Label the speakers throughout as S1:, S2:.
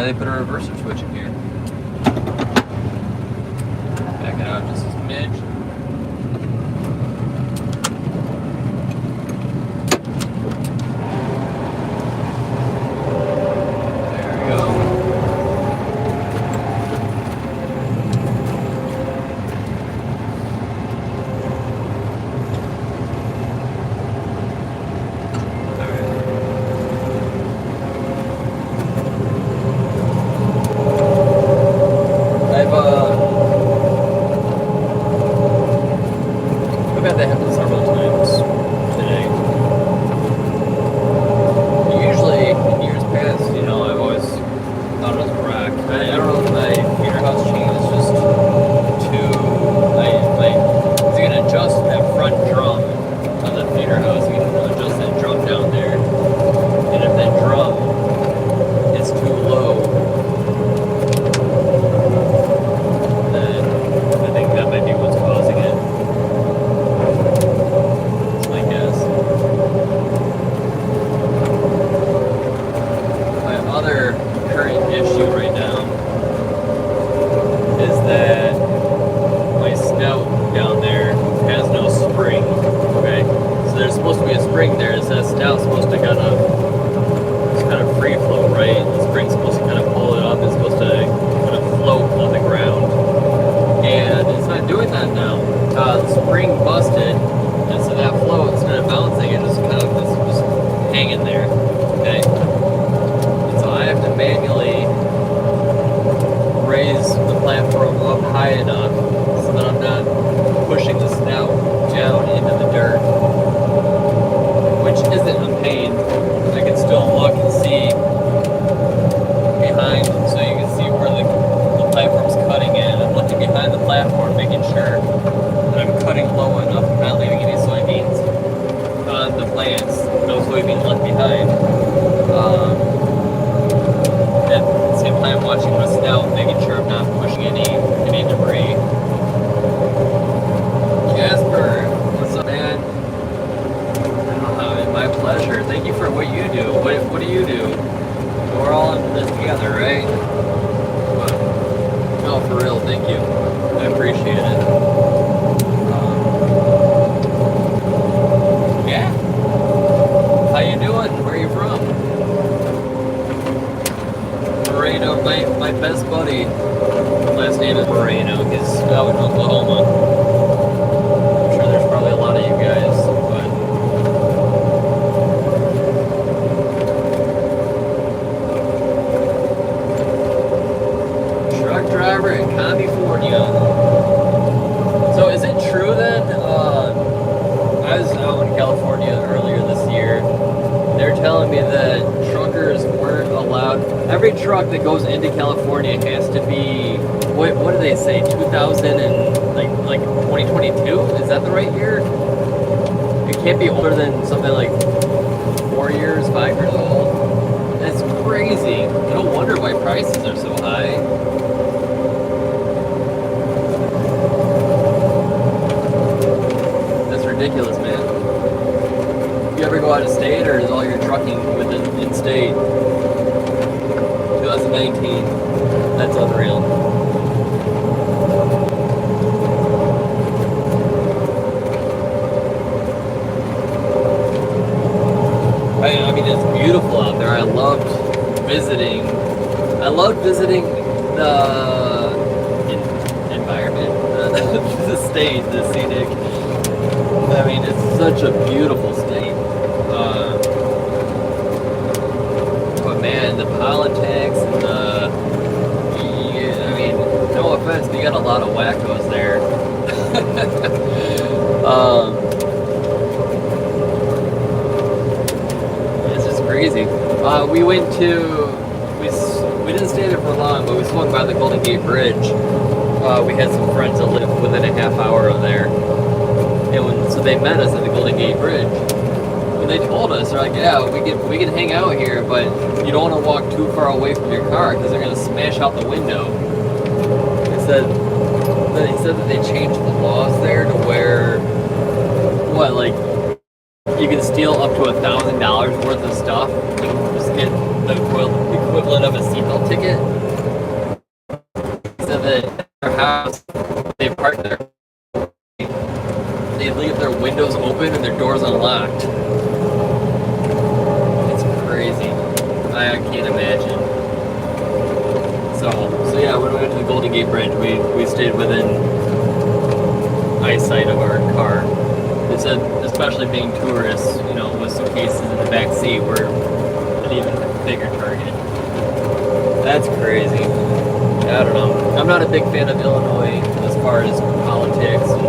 S1: why they put a reverser switch in here. Back it out just a smidge. I've had that happen several times today. Usually, in years past, I've always thought it was correct. I don't know if my feeder house chain is just too, is it going to adjust that front drum on the feeder house? You can adjust that drum down there. And if that drum is too low, then I think that might be what's causing it. Issue right now is that my snout down there has no spring. Okay, so there's supposed to be a spring there. Is that snout's supposed to kind of free flow, right? The spring's supposed to kind of pull it up. It's supposed to kind of float on the ground, and it's not doing that now. The spring busted, and so that flow, instead of bouncing, it just kind of just hanging there. Okay. I have to manually raise the platform up high enough so that I'm not pushing the snout down into the dirt, which isn't a pain. I can still look and see behind, so you can see where the platform's cutting in. I'm looking behind the platform, making sure that I'm cutting low enough. I'm not leaving any soybeans on the plants. No soybeans left behind. At the same time, watching my snout, making sure I'm not pushing any debris. Jasper, what's up, man? My pleasure. Thank you for what you do. What do you do? We're all in this together, right? But, no, for real, thank you. I appreciate it. Yeah. How you doing? Where are you from? Moreno, my best buddy, last name is Moreno. He's out in Oklahoma. I'm sure there's probably a lot of you guys, but truck driver in California. So is it true then? I was out in California earlier this year. They're telling me that truckers weren't allowed. Every truck that goes into California has to be, what do they say, 2000 and like 2022? Is that the right year? It can't be older than something like 4 years, 5 years old. That's crazy. No wonder why prices are so high. That's ridiculous, man. You ever go out of state, or is all your trucking within in-state? 2019. That's unreal. I mean, it's beautiful out there. I loved visiting the environment, the state, the scenic. I mean, it's such a beautiful state. But man, the politics and I mean, no offense, but you got a lot of wackos there. It's just crazy. We didn't stay there for long, but we swung by the Golden Gate Bridge. We had some friends that lived within a half hour of there. So they met us at the Golden Gate Bridge. And they told us, they're like, yeah, we can hang out here, but you don't want to walk too far away from your car because they're going to smash out the window. They said that they changed the laws there to where, like you can steal up to $1,000 worth of stuff. Just get the equivalent of a seatbelt ticket. So that their house, they park there. They leave their windows open and their doors unlocked. It's crazy. I can't imagine. So yeah, when we went to the Golden Gate Bridge, we stayed within eyesight of our car. They said, especially being tourists, you know, with suitcases in the back seat, we're an even bigger target. That's crazy. I don't know. I'm not a big fan of Illinois as far as politics and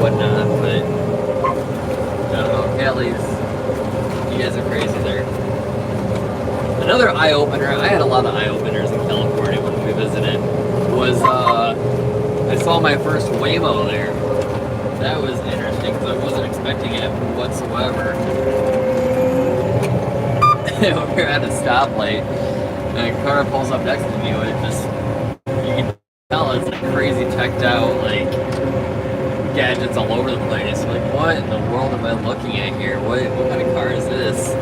S1: whatnot, but I don't know. Cali's, you guys are crazy there. Another eye-opener, I had a lot of eye-openers in California when we visited, was I saw my first Waymo there. That was interesting because I wasn't expecting it whatsoever. We were at a stoplight, and a car pulls up next to me with just, you can tell it's like crazy teched out, like gadgets all over the place. Like, what in the world am I looking at here? What kind of car is this?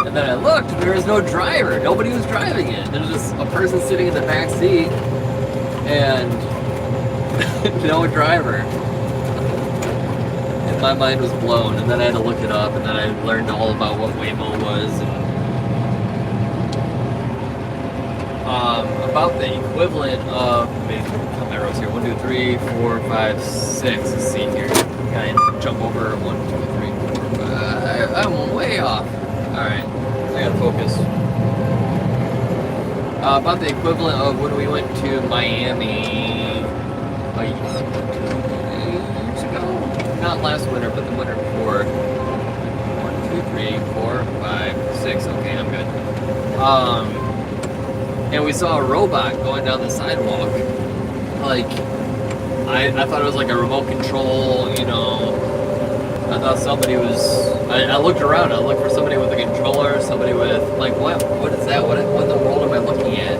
S1: And then I looked, there was no driver. Nobody was driving it. There's just a person sitting in the back seat and no driver. My mind was blown, and then I had to look it up, and then I learned all about what Waymo was, and about the equivalent of, let me count my rows here, 1, 2, 3, 4, 5, 6, let's see here, can I jump over 1, 2, 3, 4, 5, I'm way off, alright, I gotta focus. About the equivalent of when we went to Miami, like, not last winter, but the winter before. 1, 2, 3, 4, 5, 6. Okay, I'm good. And we saw a robot going down the sidewalk. Like, I thought it was like a remote control, you know. I thought somebody was. I looked around. I looked for somebody with a controller, somebody with, like, what is that? What in the world am I looking at?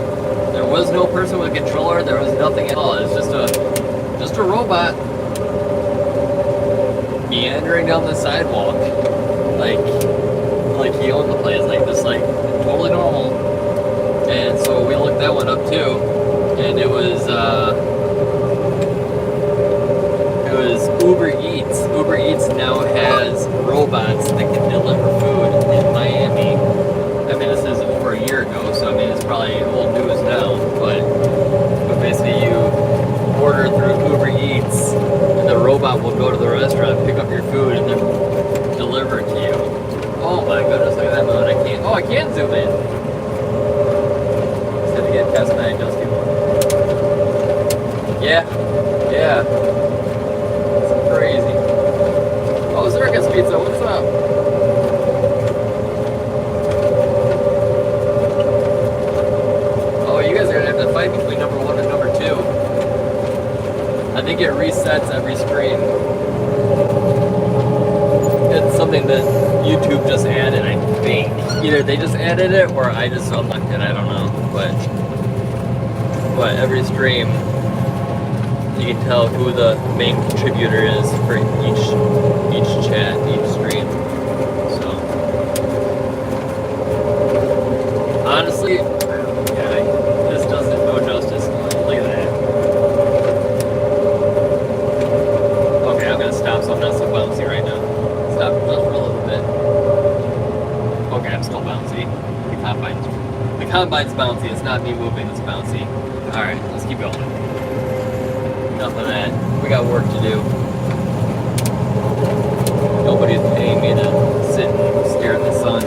S1: There was no person with a controller. There was nothing at all. It's just a robot meandering down the sidewalk, like he owned the place, like just like totally normal. And so we looked that one up too, and it was Uber Eats. Uber Eats now has robots that can deliver food in Miami. I mean, this is over a year ago, so I mean it's probably old news now, but basically you order through Uber Eats, and the robot will go to the restaurant, pick up your food, and then deliver it to you. Oh my goodness, look at that moon. I can zoom in. Just had to get past my adjusting one. Yeah. It's crazy. Oh, Circus Pizza, what's up? Oh, you guys are gonna have to fight between number 1 and number 2. I think it resets every screen. It's something that YouTube just added, I think. Either they just added it or I just unlocked it, I don't know. But every stream, you can tell who the main contributor is for each chat, each stream. So, honestly, this doesn't do justice. Look at that. Okay, I'm gonna stop so I'm not so bouncy right now. Stop just for a little bit. Okay, I'm still bouncy. The combine's bouncy. It's not me moving. It's bouncy. All right, let's keep going. Enough of that. We got work to do. Nobody's paying me to sit and stare at the sun.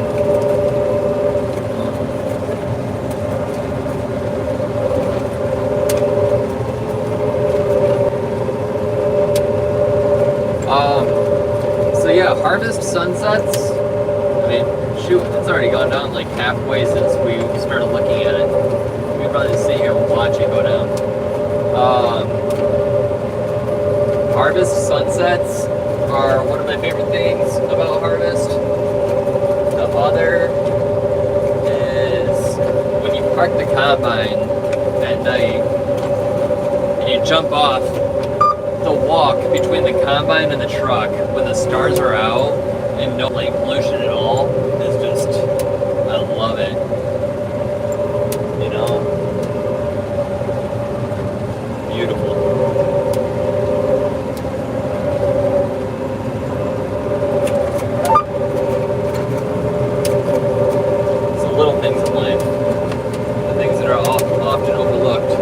S1: So yeah, harvest sunsets. I mean, shoot, it's already gone down like halfway since we started looking at it. We could probably sit here and watch it go down. Harvest sunsets are one of my favorite things about harvest. The other is when you park the combine at night and you jump off the walk between the combine and the truck when the stars are out and no like pollution at all is just, I love it. You know, beautiful. It's the little things in life, the things that are often overlooked.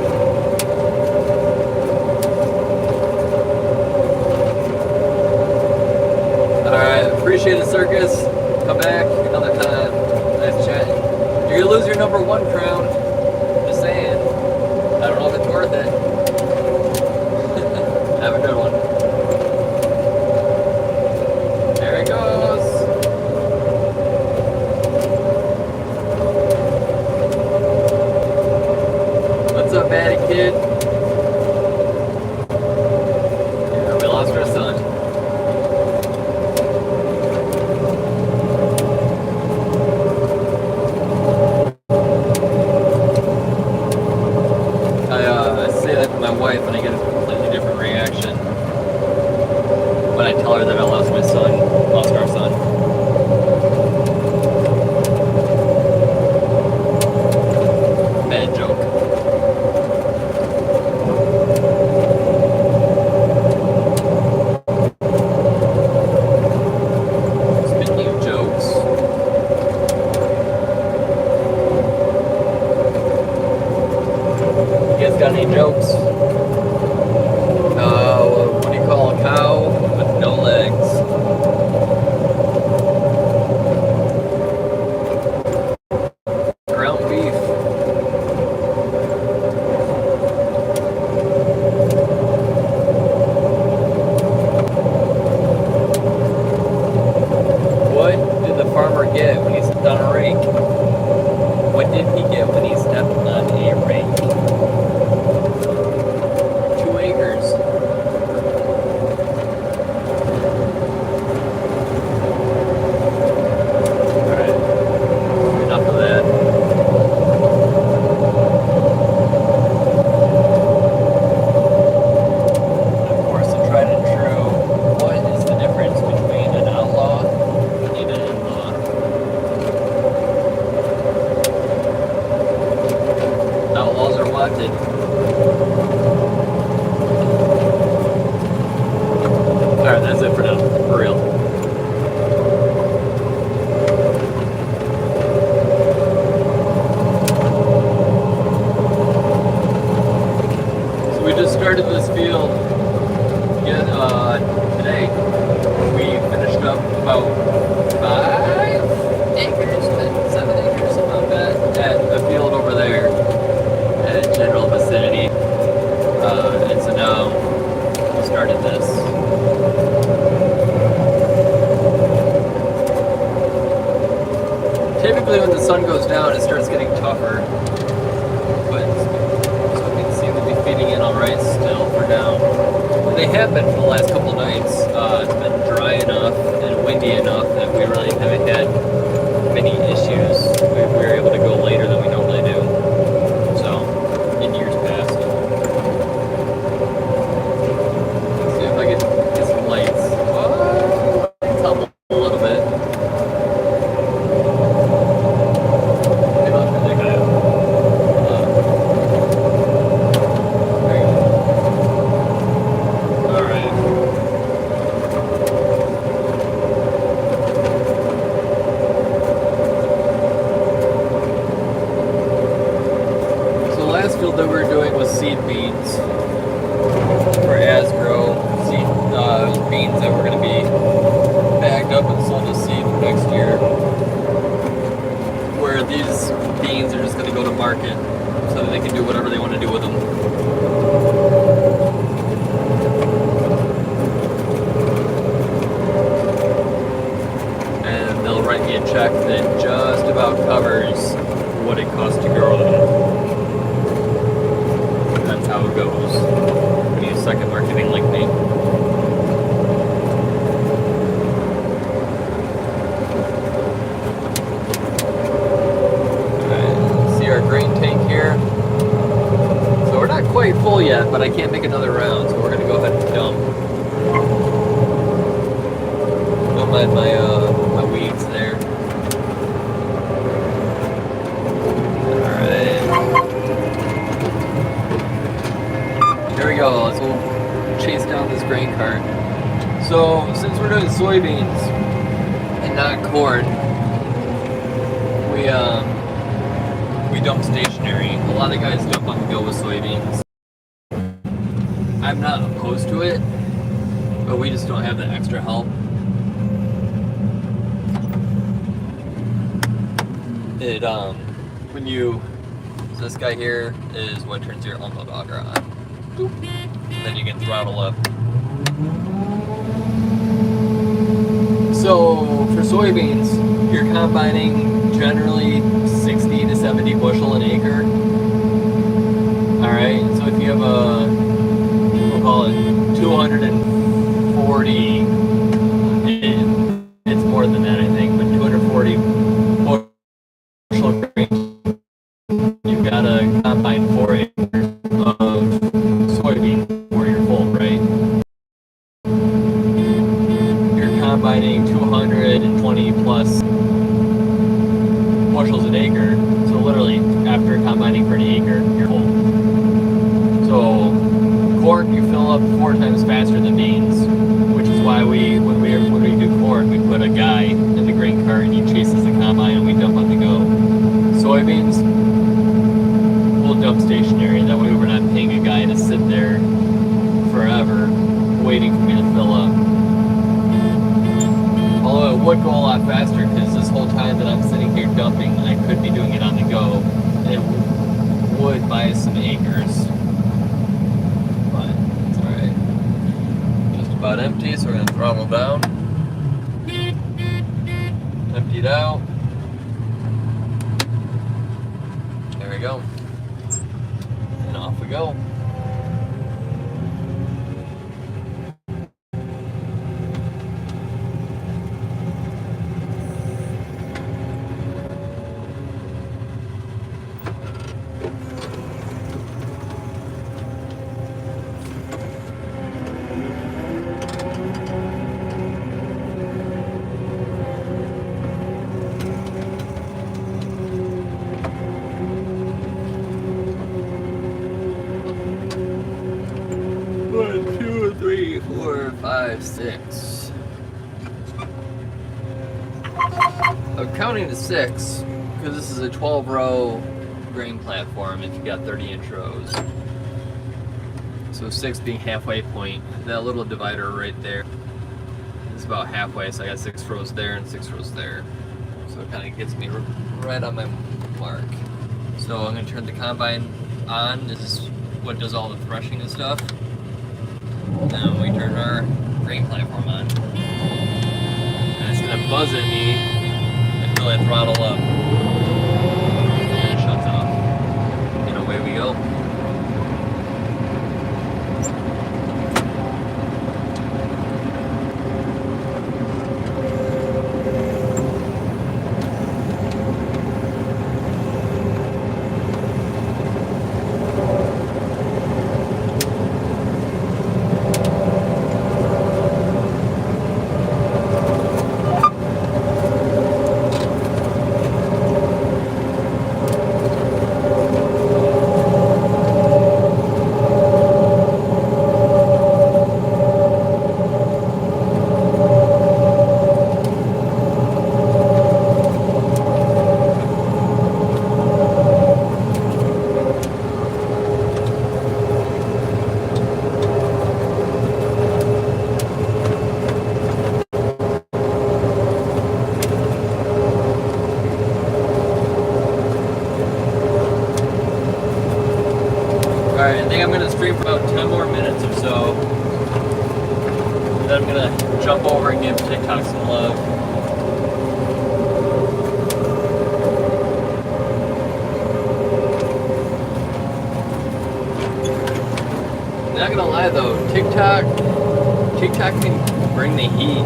S1: Alright, appreciate it, Circus. Come back another time. Nice chatting. You're gonna lose your number 1 crown. Just saying. I don't know if it's worth it. Have a good one. There he goes. What's up, Matty Kid? Yeah, we lost our son. I say that to my wife and I get a completely different reaction when I tell her that I lost our son. Bad joke. Speaking of jokes, you guys got any jokes? What do you call a cow with no legs? Ground beef. What did the farmer get when he stepped on a rake? What did he get when he stepped on a rake? 2 acres. Alright. Enough of that. Of course, the tried and true. What is the difference between an outlaw and an in-law? Outlaws are wanted. Alright, that's it for now. For real. So we just started this field today. We finished up about 5 acres, 7 acres, something like that, at the field over there at general vicinity. And so now we started this. Typically when the sun goes down it starts getting tougher, but soybeans seem to be feeding in alright still for now. And they have been for the last couple nights. It's been dry enough and windy enough that we really haven't had many issues. We were able to go later than we normally do. So, in years past. Let's see if I can get some lights. Oh, let's help a little bit. Maybe I'll turn that guy up. There you go. Alright. So the last field that we were doing was seed beans for Asgrow. Seed beans that were going to be bagged up and sold as seed for next year. Where these beans are just going to go to market so that they can do whatever they want to do with them. And they'll write me a check that just about covers what it costs to grow them. That's how it goes when you suck at marketing like me. Alright, see our grain tank here. So we're not quite full yet, but I can't make another round, so we're going to go ahead and dump. Don't mind my we're doing soybeans and not corn, we dump stationary. A lot of guys dump on the go with soybeans. I'm not opposed to it, but we just don't have the extra help. It when you, so this guy here is what turns your unloader on. Boop. And then you can throttle up. So for soybeans, you're combining generally 60 to 70 bushel an acre. Alright, so if you have a, we'll call it 240, it's more than that I think, but 240 bushel grain, you've got to combine 4 acres of soybean for your full, right? You're combining 220 plus bushels an acre, so literally after combining for an acre, you're full. So corn you fill up 4 times faster than beans, which is why when we do corn, we put a guy in the grain cart and he chases the combine and we dump on the go. Soybeans, we'll dump stationary. That way we're not paying a guy to sit there forever waiting for me to fill up. Although it would go a lot faster because this whole time that I'm sitting here dumping, I could be doing it on the go. It would buy some acres. But it's alright. Just about empty, so we're going to throttle down. Empty it out. There we go. And off we go. Six. I'm counting to 6 because this is a 12-row grain platform if you got 30-inch rows. So 6 being halfway point. That little divider right there is about halfway, so I got 6 rows there and 6 rows there. So it kind of gets me right on my mark. So I'm going to turn the combine on. This is what does all the threshing and stuff. And we turn our grain platform on. And it's gonna buzz at me until I throttle up. And it shuts off. And away we go. Alright, I think I'm going to stream for about 10 more minutes or so. And then I'm going to jump over and give TikTok some love. Not going to lie though, TikTok can bring the heat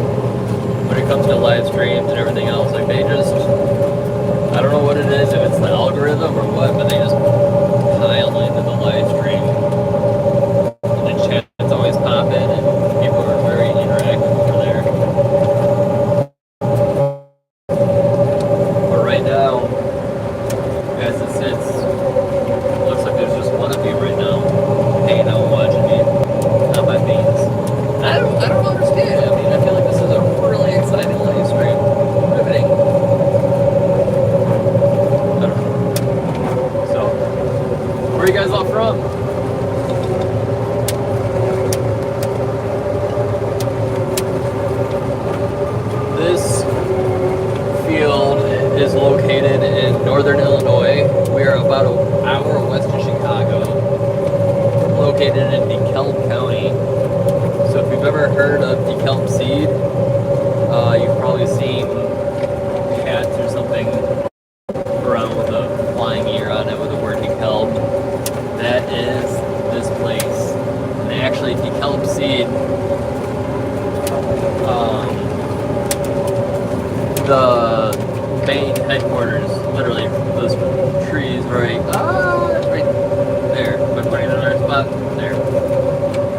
S1: when it comes to live streams and everything else. Like they just, I don't know what it is, if it's the algorithm or what, but they just pile into the live stream. And the chat's always popping and people are very interactive over there. But right now, as it sits, looks like there's just one of you right now hanging out watching me on my beans. I don't understand. I mean, I feel like this is a the main headquarters, literally those trees right there. Am I pointing in another spot? There.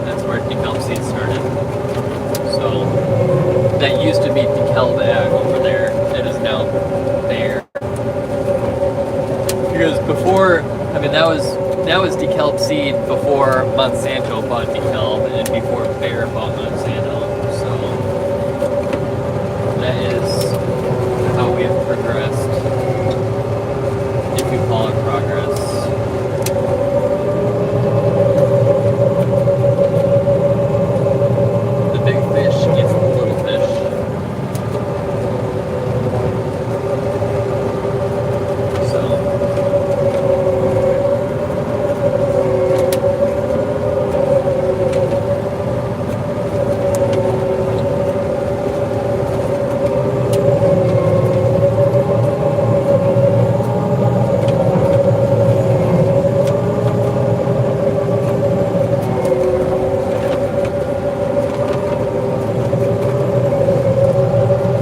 S1: That's where DeKalb Seed started. So that used to be DeKalb Ag over there. It is now there. Because before, I mean, that was DeKalb Seed before Monsanto bought DeKalb and before Bayer bought Monsanto. So that is how we have progressed, if you call it progress. The big fish eats the little fish. So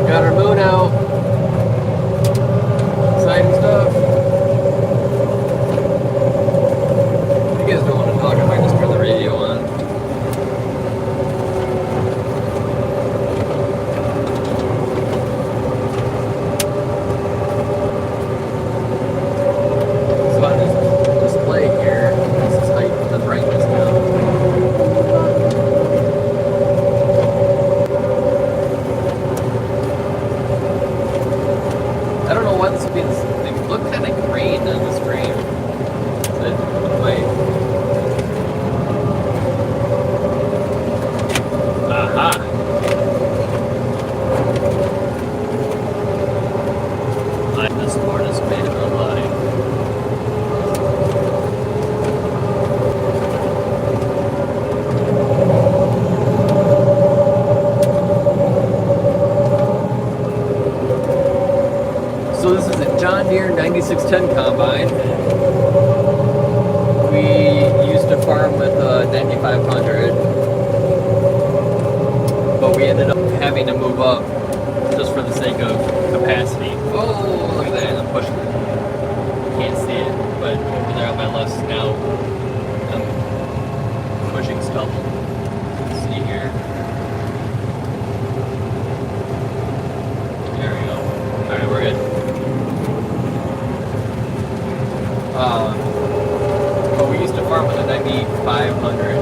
S1: got our moon out. Exciting stuff. If you guys don't want to talk, I might just turn the radio on. So on this display here, this is height the brightness now. I don't know why this would be this. They look kind of green on the screen. But wait. Aha! This board is made of line. So this is a John Deere 9610 combine. We used to farm with a 9500, but we ended up having to move up just for the sake of capacity. Oh, look at that! I'm pushing. Can't see it, but over there on my left snout, I'm pushing stubble. Let's see here. There we go. All right, we're good. But we used to farm with a 9500.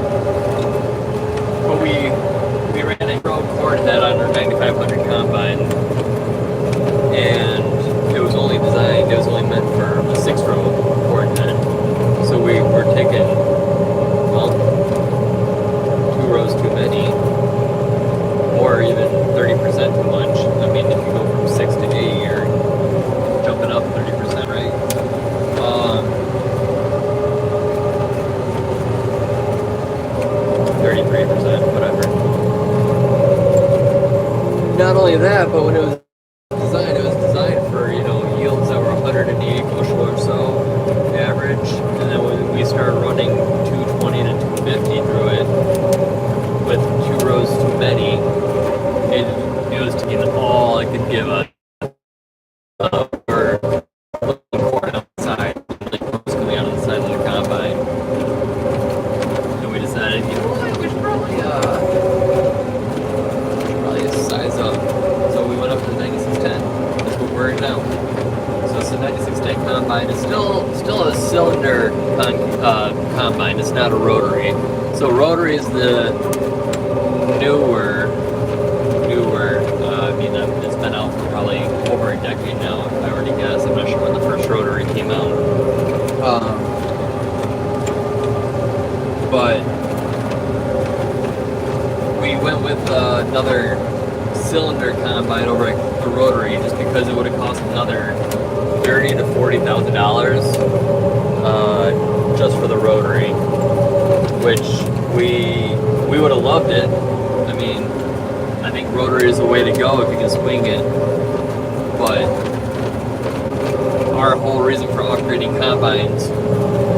S1: But we ran a row corn head on our 9500 combine, and it was only meant for a 6-row corn head. So we were taking, well, 2 rows too many, or even 30% too much. I mean, if you go from 6 to 8, you're jumping up 30%, right? 33%, whatever. Not only that, but when it was designed for, yields that were 180 bushel or so average, and then when we started running 220 to 250 through it with 2 rows too many, it was taking all I could give us. We're looking corn outside, like corn's coming out of the side of the combine, and we decided, we should probably size up. So we went up to the 9610. That's what we're in now. So it's a 9610 combine. It's still a cylinder combine. It's not a rotary. So rotary is the newer. I mean, it's been out for probably over a decade now, if I were to guess. I'm not sure when the first rotary came out. But we went with another cylinder combine over at the rotary just because it would have cost another $30,000 to $40,000 just for the rotary, which we would have loved it. I mean, I think rotary is the way to go if you can swing it, but our whole reason for upgrading combines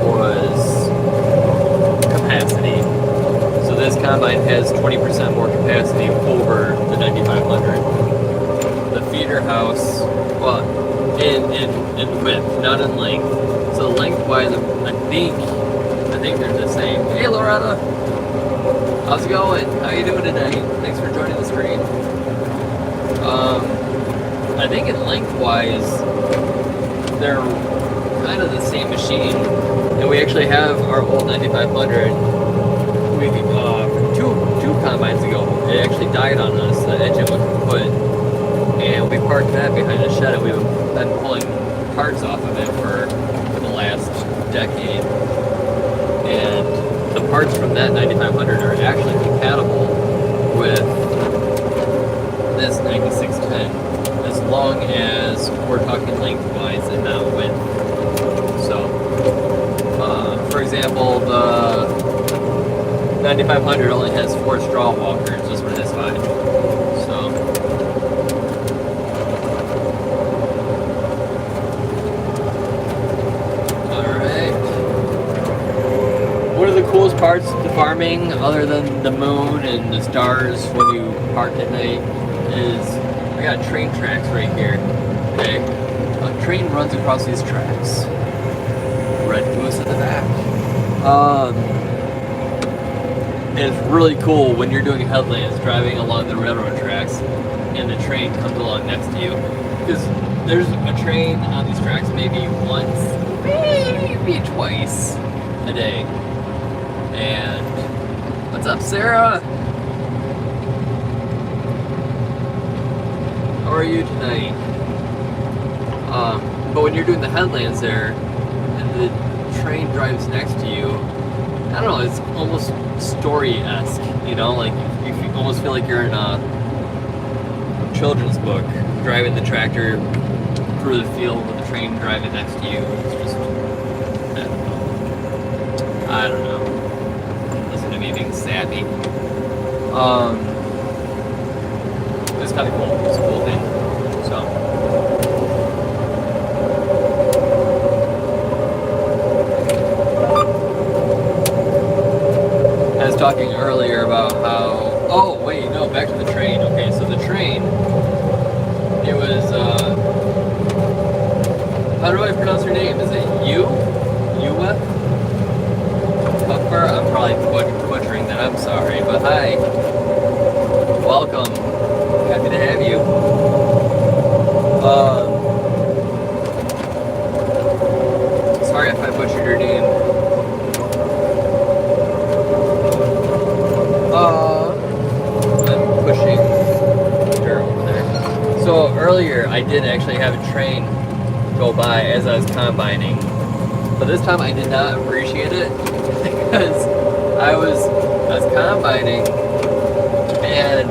S1: was capacity. So this combine has 20% more capacity over the 9500. The feeder house. Well, in width, not in length. So lengthwise, I think they're the same. Hey, Loretta, how's it going? How you doing today? Thanks for joining the stream. I think in lengthwise, they're kind of the same machine, and we actually have our old 9500. We two combines ago, it actually died on us. The engine was kaput, and we parked that behind the shed, and we've been pulling parts off of it for the last decade. And the parts from that 9500 are actually compatible with this 9610, as long as we're talking lengthwise and not width. So, for example, the 9500 only has 4 straw walkers. This one has 5. So, alright. One of the coolest parts to farming, other than the moon and the stars when you park at night, is I got train tracks right here. Okay? A train runs across these tracks. Red goose in the back. It's really cool when you're doing headlands, driving along the railroad tracks, and the train comes along next to you. Because there's a train on these tracks maybe once, maybe twice a day. And what's up, Sarah? How are you tonight? But when you're doing the headlands there, and the train drives next to you, I don't know, it's almost story-esque, you know, like you almost feel like you're in a children's book, driving the tractor through the field with the train driving next to you. It's just, I don't know. Listen to me being sappy. It's kind of cool. It's a cool thing. So. I was talking earlier about how, oh wait, no, back to the train. Okay, so the train, it was, how do I pronounce your name? Is it Yua? Pupper? I'm probably butchering that, I'm sorry, but hi. Welcome. Happy to have you. Sorry if I butchered your name. I'm pushing her over there. So earlier I did actually have a train go by as I was combining, but this time I did not appreciate it because I was combining and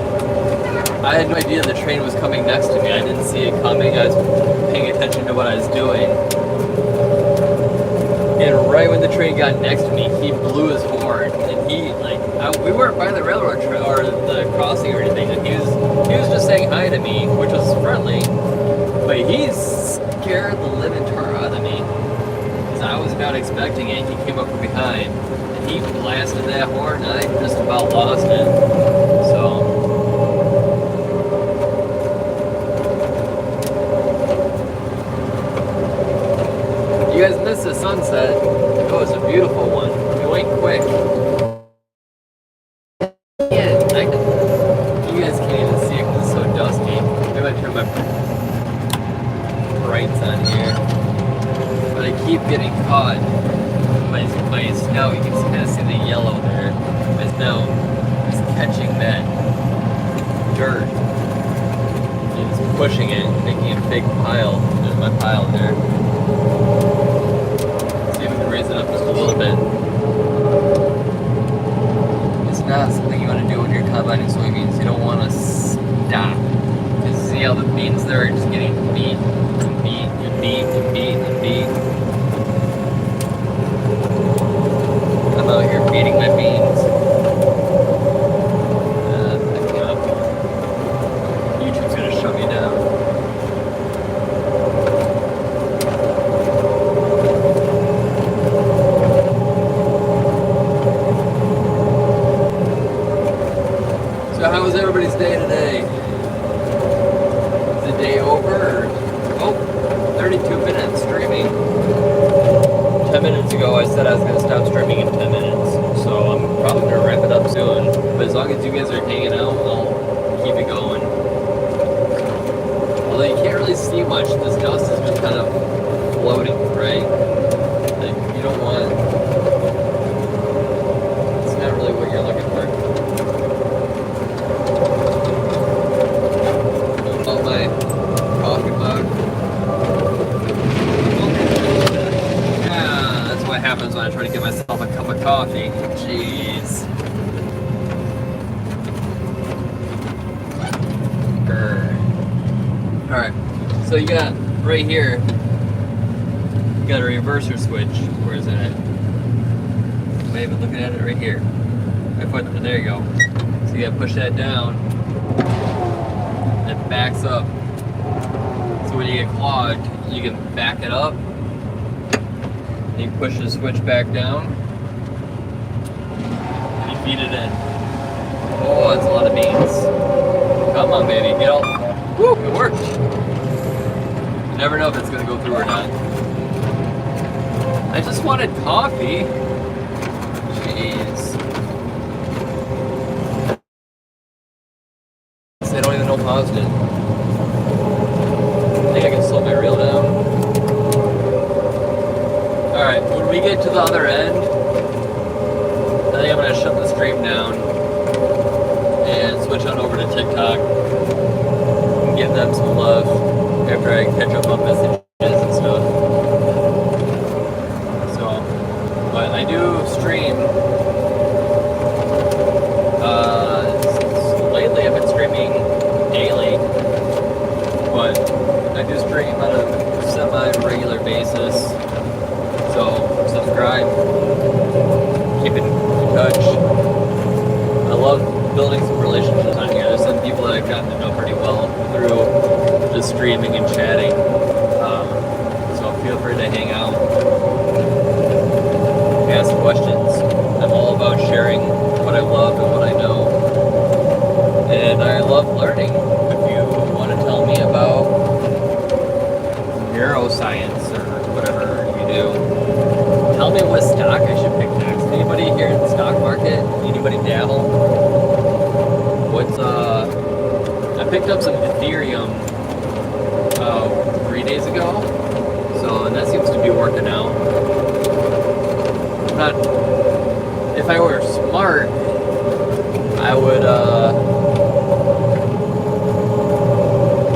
S1: I had no idea the train was coming next to me. I didn't see it coming. I was paying attention to what I was doing. And right when the train got next to me, he blew his horn. And he, like, we weren't by the railroad or the crossing or anything. And he was just saying hi to me, which was friendly. But he scared the living tar out of me. Because I was not expecting it. He came up from behind. And he blasted that horn, and I just about lost it. So... you guys missed the sunset. It was a beautiful one. It went quick. Yeah, you guys can't even see it because it's so dusty. Maybe I turn my brights on here. But I keep getting caught by snow. You can kind of see the yellow there. My snow is catching that dirt. It's pushing it, making a big pile. There's my pile there. Raise it up just a little bit. It's not something you want to do when you're combining soybeans. You don't want to stop. Because see how the beans there are just getting beat and beat and beat and beat and beat. I'm out here beating my beans. Picking up. YouTube's gonna shut me down. How was everybody's day today? Is the day over? Oh, 32 minutes streaming. 10 minutes ago I said I was going to stop streaming in 10 minutes. So I'm probably going to wrap it up soon. But as long as you guys are hanging out, I'll keep it going. Although you can't really see much. This dust is just kind of floating, right? Like, you don't want... It's not really what you're looking for. Oh, my coffee mug. Yeah, that's what happens when I try to get myself a cup of coffee. Jeez. Alright, so you got right here, you got a reverser switch. Where is it at? Am I even looking at it right here? There you go. So you gotta push that down. It backs up. So when you get clogged, you can back it up. And you push the switch back down. And you feed it in. Oh, that's a lot of beans. Come on, baby, get all... Woo, it worked. You never know if it's gonna go through or not. I just wanted coffee. Jeez. They don't even know paused it. I think I can slow my reel down. Alright, when we get to the other end, I think I'm gonna shut the stream down and switch on over to TikTok. Give them some love after I catch up on messages and stuff. So, but I do stream. Lately I've been streaming daily, but I do stream on a semi-regular basis. So, subscribe. Keep in touch. I love building some relationships on here. There's some people that I've gotten to know pretty well through just streaming and chatting. So feel free to hang out, ask questions. I'm all about sharing what I love and what I know. And I love learning. If you want to tell me about neuroscience or whatever you do, tell me what stock I should pick next. Anybody here in the stock market? Anybody dabble? I picked up some Ethereum 3 days ago, and that seems to be working out. If I were smart, I would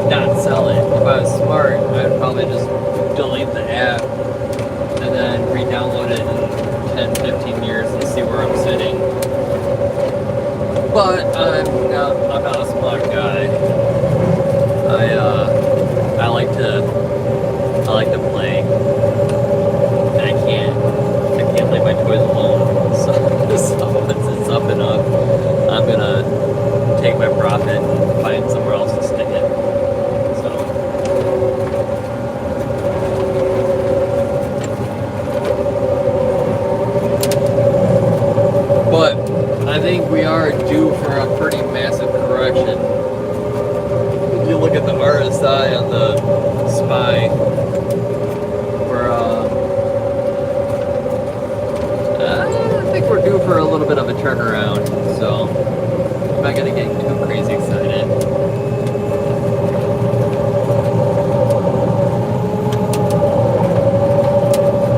S1: not sell it. If I was smart, I'd probably just delete the app and then re-download it in 10-15 years and see where I'm sitting. But I'm not a smart guy. I like to play. And I can't leave my toys alone. So once it's up and up, I'm gonna take my profit and find somewhere else to stick it. So but I think we are due for a pretty massive correction. If you look at the RSI on the SPY, I think we're due for a little bit of a turnaround, so I'm not gonna get too crazy excited.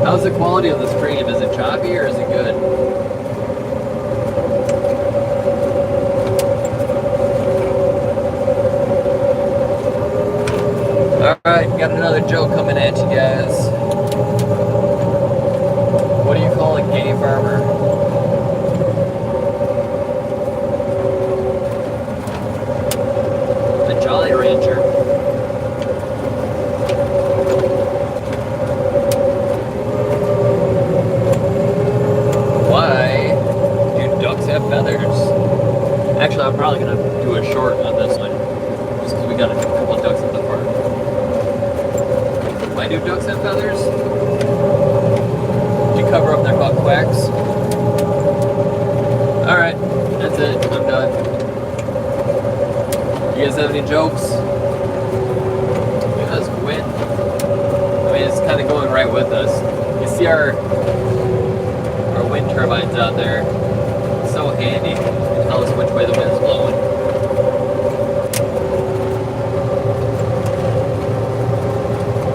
S1: How's the quality of the stream? Is it choppy or is it good? Alright, got another joke coming at you guys. What do you call a gay farmer? A Jolly Rancher. Why do ducks have feathers? Actually, I'm probably going to do a short on this one, just because we got a couple of ducks at the farm. Why do ducks have feathers? You cover up their butt quacks. Alright, that's it. I'm done. You guys have any jokes? our wind turbines out there. It's so handy to tell us which way the wind's blowing.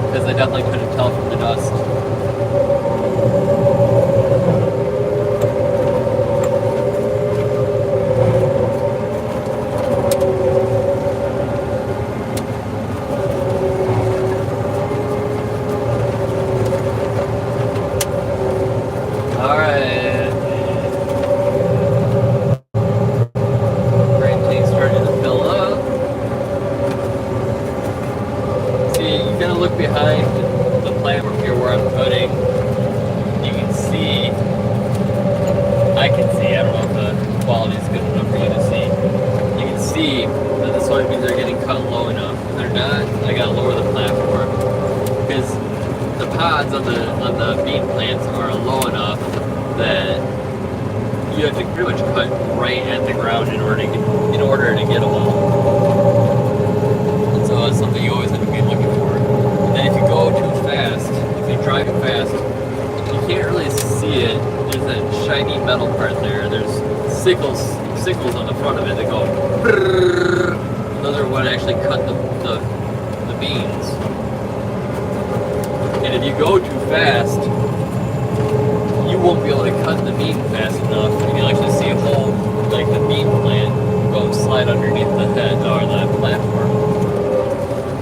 S1: Because they definitely couldn't tell from the dust. Behind the platform here where I'm putting, you can see, I can see, I don't know if the quality is good enough for you to see. You can see that the soybeans are getting cut low enough. If they're not, I gotta lower the platform. Because the pods on the bean plants are low enough that you have to pretty much cut right at the ground in order to get them all. And so that's something you always have to be looking for. And if you go too fast, if you drive too fast, you can't really see it. There's that shiny metal part there. There's sickles on the front of it that go brrrr. Those are what actually cut the beans. And if you go too fast, you won't be able to cut the bean fast enough. You can actually see a whole, like the bean plant, go slide underneath the head or the platform.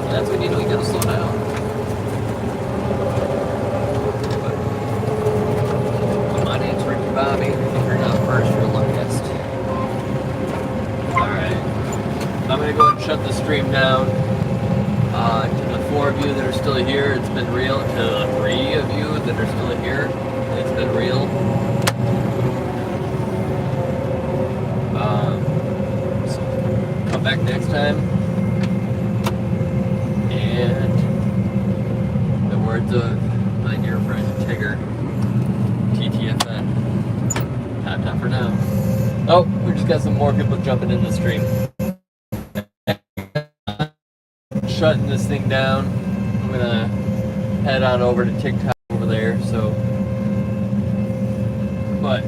S1: And that's when you know you gotta slow down. Bobby, if you're not first, you're luckiest. Alright. I'm going to go ahead and shut the stream down. To the 4 of you that are still here, it's been real. To the 3 of you that are still here, it's been real. So come back next time. And the words of my dear friend Tigger, TTFN. Time for now. Oh, we just got some more people jumping in the stream. Shutting this thing down. I'm gonna head on over to TikTok over there. So, but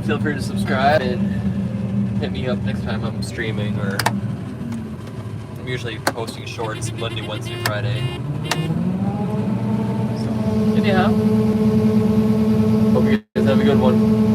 S1: feel free to subscribe and hit me up next time I'm streaming, or I'm usually posting shorts Monday, Wednesday, Friday. So, anyhow, hope you guys have a good one.